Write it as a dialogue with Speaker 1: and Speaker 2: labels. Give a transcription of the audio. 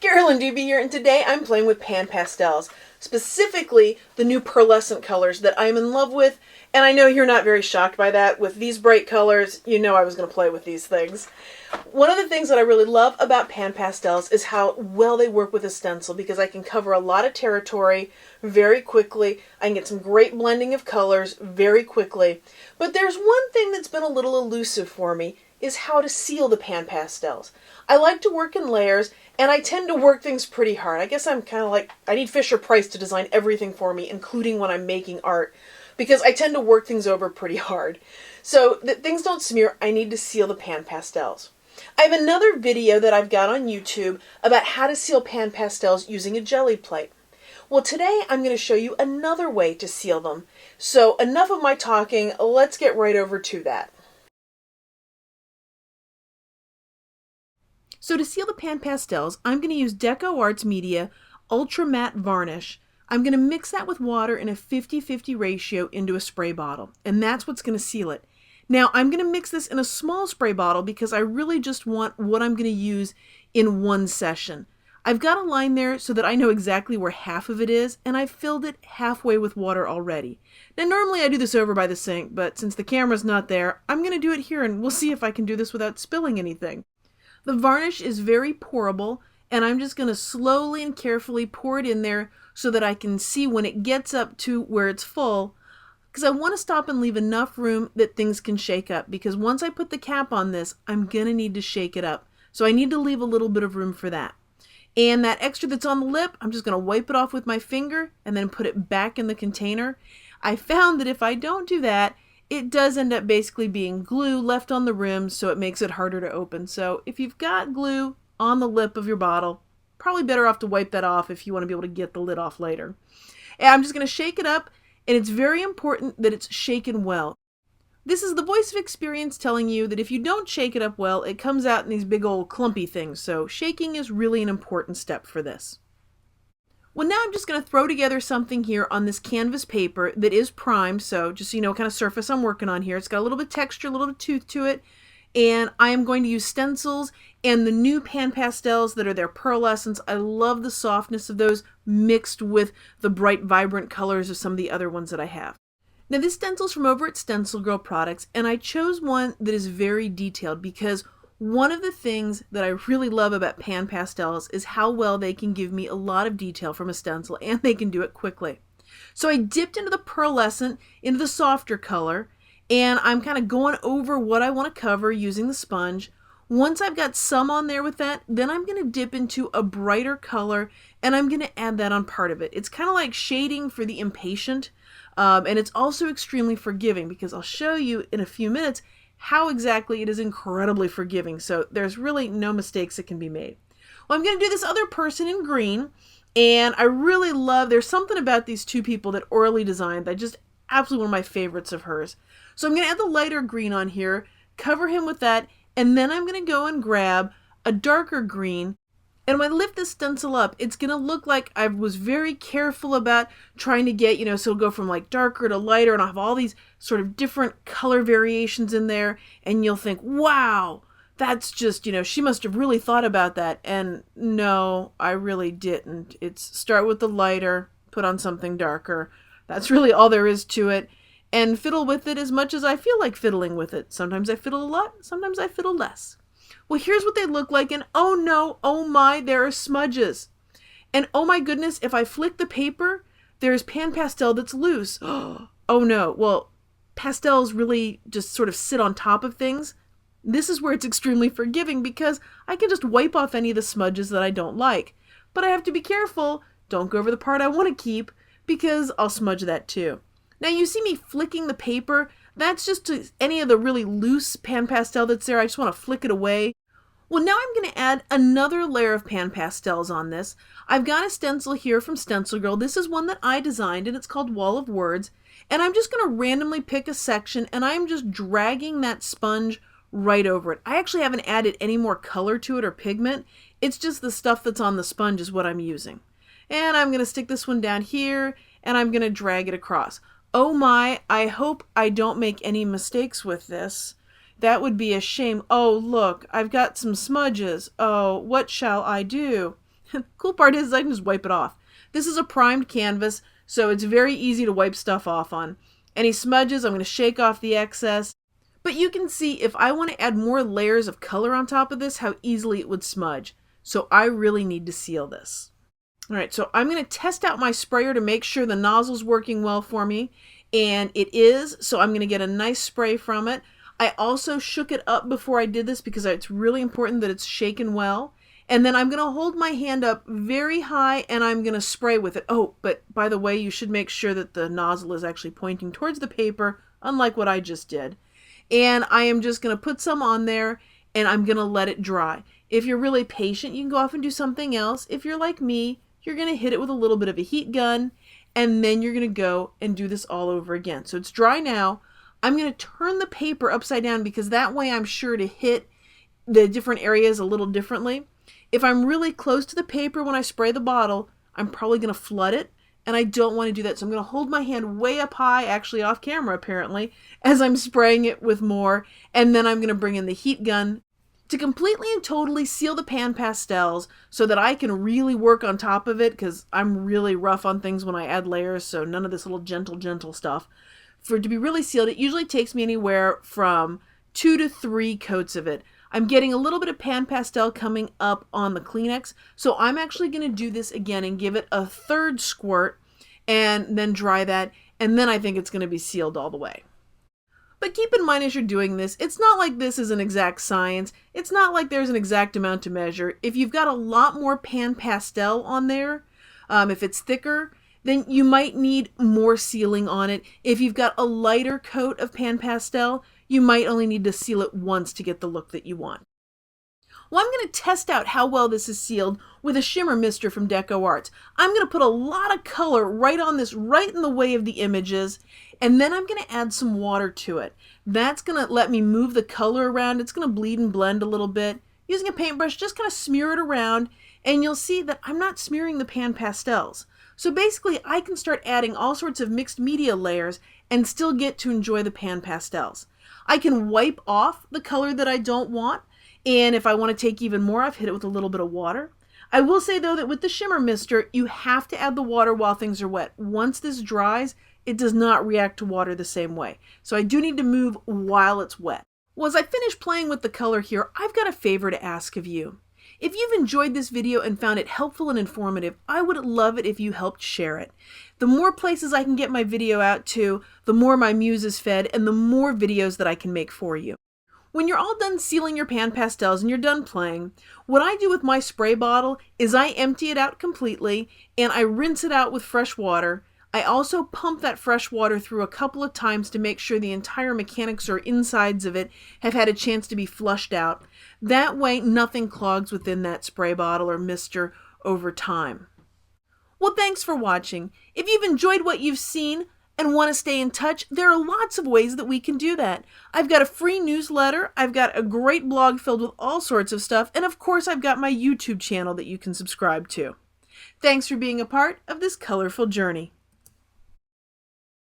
Speaker 1: Carolyn Dube here, and today I'm playing with PanPastels, specifically the new pearlescent colors that I'm in love with, and I know you're not very shocked by that. With these bright colors, you know I was going to play with these things. One of the things that I really love about PanPastels is how well they work with a stencil, because I can cover a lot of territory very quickly. I can get some great blending of colors very quickly. But there's one thing that's been a little elusive for me, is how to seal the PanPastels. I like to work in layers, and I tend to work things pretty hard. I guess I'm kind of like, I need Fisher-Price to design everything for me, including when I'm making art, because I tend to work things over pretty hard. So that things don't smear, I need to seal the PanPastels. I have another video that I've got on YouTube about how to seal PanPastels using a jelly plate. Well, today I'm going to show you another way to seal them. So enough of my talking, let's get right over to that. So to seal the PanPastels, I'm going to use Deco Arts Media Ultra Matte Varnish. I'm going to mix that with water in a 50-50 ratio into a spray bottle, and that's what's going to seal it. Now, I'm going to mix this in a small spray bottle because I really just want what I'm going to use in one session. I've got a line there so that I know exactly where half of it is, and I've filled it halfway with water already. Now, normally I do this over by the sink, but since the camera's not there, I'm going to do it here, and we'll see if I can do this without spilling anything. The varnish is very pourable, and I'm just going to slowly and carefully pour it in there so that I can see when it gets up to where it's full, because I want to stop and leave enough room that things can shake up, because once I put the cap on this, I'm going to need to shake it up. So I need to leave a little bit of room for that. And that extra that's on the lip, I'm just going to wipe it off with my finger and then put it back in the container. I found that if I don't do that, it does end up basically being glue left on the rim, so it makes it harder to open. So if you've got glue on the lip of your bottle, probably better off to wipe that off if you want to be able to get the lid off later. And I'm just going to shake it up, and it's very important that it's shaken well. This is the voice of experience telling you that if you don't shake it up well, it comes out in these big old clumpy things. So shaking is really an important step for this. Well, now I'm just going to throw together something here on this canvas paper that is primed, so just so you know what kind of surface I'm working on here. It's got a little bit of texture, a little bit of tooth to it, and I am going to use stencils and the new PanPastels that are their pearlescents. I love the softness of those mixed with the bright, vibrant colors of some of the other ones that I have. Now, this stencil's from over at Stencil Girl Products, and I chose one that is very detailed because one of the things that I really love about PanPastels is how well they can give me a lot of detail from a stencil, and they can do it quickly. So I dipped into the pearlescent, into the softer color, and I'm kind of going over what I want to cover using the sponge. Once I've got some on there with that, then I'm going to dip into a brighter color, and I'm going to add that on part of it. It's kind of like shading for the impatient, and it's also extremely forgiving, because I'll show you in a few minutes how exactly it is incredibly forgiving. So there's really no mistakes that can be made. Well, I'm going to do this other person in green, and I really love, there's something about these two people that Orly designed that just absolutely one of my favorites of hers. So I'm going to add the lighter green on here, cover him with that, and then I'm going to go and grab a darker green. And when I lift this stencil up, it's going to look like I was very careful about trying to get, so it'll go from like darker to lighter, and I'll have all these sort of different color variations in there, and you'll think, wow, that's just, she must have really thought about that. And no, I really didn't. It's start with the lighter, put on something darker. That's really all there is to it. And fiddle with it as much as I feel like fiddling with it. Sometimes I fiddle a lot, sometimes I fiddle less. Well, here's what they look like, and oh no, oh my, there are smudges. And oh my goodness, if I flick the paper, there's PanPastel that's loose. Oh no, well, pastels really just sort of sit on top of things. This is where it's extremely forgiving, because I can just wipe off any of the smudges that I don't like. But I have to be careful, don't go over the part I want to keep, because I'll smudge that too. Now you see me flicking the paper, that's just to any of the really loose PanPastel that's there. I just want to flick it away. Well, now I'm going to add another layer of PanPastels on this. I've got a stencil here from Stencil Girl. This is one that I designed, and it's called Wall of Words. And I'm just going to randomly pick a section, and I'm just dragging that sponge right over it. I actually haven't added any more color to it or pigment. It's just the stuff that's on the sponge is what I'm using. And I'm going to stick this one down here, and I'm going to drag it across. Oh my, I hope I don't make any mistakes with this. That would be a shame. Oh, look, I've got some smudges. Oh, what shall I do? Cool part is I can just wipe it off. This is a primed canvas, so it's very easy to wipe stuff off on. Any smudges, I'm going to shake off the excess. But you can see if I want to add more layers of color on top of this, how easily it would smudge. So I really need to seal this. All right, so I'm going to test out my sprayer to make sure the nozzle's working well for me. And it is, so I'm going to get a nice spray from it. I also shook it up before I did this because it's really important that it's shaken well. And then I'm going to hold my hand up very high and I'm going to spray with it. Oh, but by the way, you should make sure that the nozzle is actually pointing towards the paper, unlike what I just did. And I am just going to put some on there and I'm going to let it dry. If you're really patient, you can go off and do something else. If you're like me, you're going to hit it with a little bit of a heat gun and then you're going to go and do this all over again. So it's dry now. I'm going to turn the paper upside down because that way I'm sure to hit the different areas a little differently. If I'm really close to the paper when I spray the bottle, I'm probably going to flood it, and I don't want to do that. So I'm going to hold my hand way up high, actually off camera apparently, as I'm spraying it with more, and then I'm going to bring in the heat gun to completely and totally seal the PanPastels so that I can really work on top of it, because I'm really rough on things when I add layers, so none of this little gentle stuff. For it to be really sealed, it usually takes me anywhere from 2 to 3 coats of it. I'm getting a little bit of PanPastel coming up on the Kleenex, so I'm actually going to do this again and give it a 3rd squirt and then dry that, and then I think it's going to be sealed all the way. But keep in mind as you're doing this, it's not like this is an exact science. It's not like there's an exact amount to measure. If you've got a lot more PanPastel on there, if it's thicker, then you might need more sealing on it. If you've got a lighter coat of PanPastel, you might only need to seal it once to get the look that you want. Well, I'm going to test out how well this is sealed with a shimmer mister from Deco Arts. I'm going to put a lot of color right on this, right in the way of the images, and then I'm going to add some water to it. That's going to let me move the color around. It's going to bleed and blend a little bit. Using a paintbrush, just kind of smear it around, and you'll see that I'm not smearing the PanPastels. So basically, I can start adding all sorts of mixed media layers and still get to enjoy the PanPastels. I can wipe off the color that I don't want, and if I want to take even more, I've hit it with a little bit of water. I will say though that with the shimmer mister, you have to add the water while things are wet. Once this dries, it does not react to water the same way. So I do need to move while it's wet. Well, as I finish playing with the color here, I've got a favor to ask of you. If you've enjoyed this video and found it helpful and informative, I would love it if you helped share it. The more places I can get my video out to, the more my muse is fed and the more videos that I can make for you. When you're all done sealing your PanPastels and you're done playing, what I do with my spray bottle is I empty it out completely and I rinse it out with fresh water. I also pump that fresh water through a couple of times to make sure the entire mechanics or insides of it have had a chance to be flushed out. That way nothing clogs within that spray bottle or mister over time. Well, thanks for watching. If you've enjoyed what you've seen and want to stay in touch, there are lots of ways that we can do that. I've got a free newsletter, I've got a great blog filled with all sorts of stuff, and of course I've got my YouTube channel that you can subscribe to. Thanks for being a part of this colorful journey.